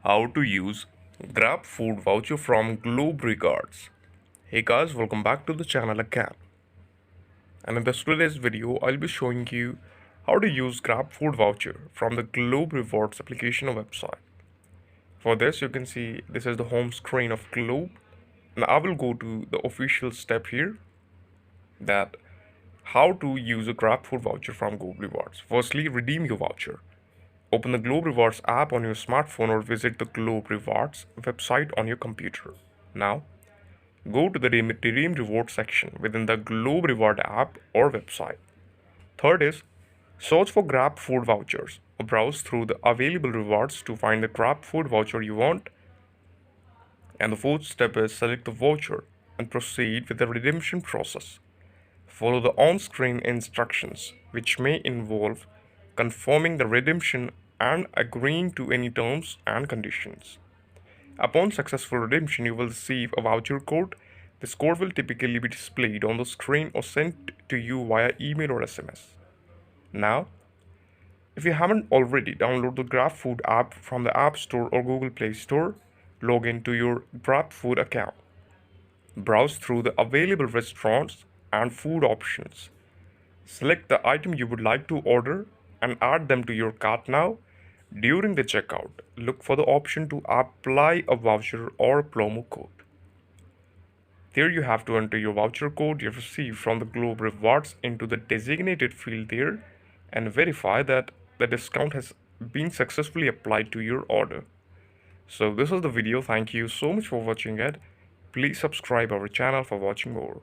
How to use Grabfood Voucher from Globe Regards. Hey guys, welcome back to the channel again. And in this today's video, I'll be showing you how to use Grabfood Voucher from the Globe Rewards application or website. For this, you can see this is the home screen of Globe. And I will go to the official step here, that how to use a Grabfood Voucher from Globe Rewards. Firstly, redeem your voucher. Open the Globe Rewards app on your smartphone or visit the Globe Rewards website on your computer. Now, go to the Redeem Reward section within the Globe Reward app or website. Third is, search for Grab Food Vouchers or browse through the available rewards to find the Grab Food Voucher you want. And the fourth step is, select the voucher and proceed with the redemption process. Follow the on-screen instructions, which may involve confirming the redemption and agreeing to any terms and conditions. Upon successful redemption, you will receive a voucher code. This code will typically be displayed on the screen or sent to you via email or SMS. Now, if you haven't already, download the Grabfood app from the App Store or Google Play Store. Log into your Grabfood account. Browse through the available restaurants and food options. Select the item you would like to order and add them to your cart now. During the checkout, look for the option to apply a voucher or promo code. There you have to enter your voucher code you received from the Globe Rewards into the designated field there and verify that the discount has been successfully applied to your order. So this was the video. Thank you so much for watching it. Please subscribe our channel for watching more.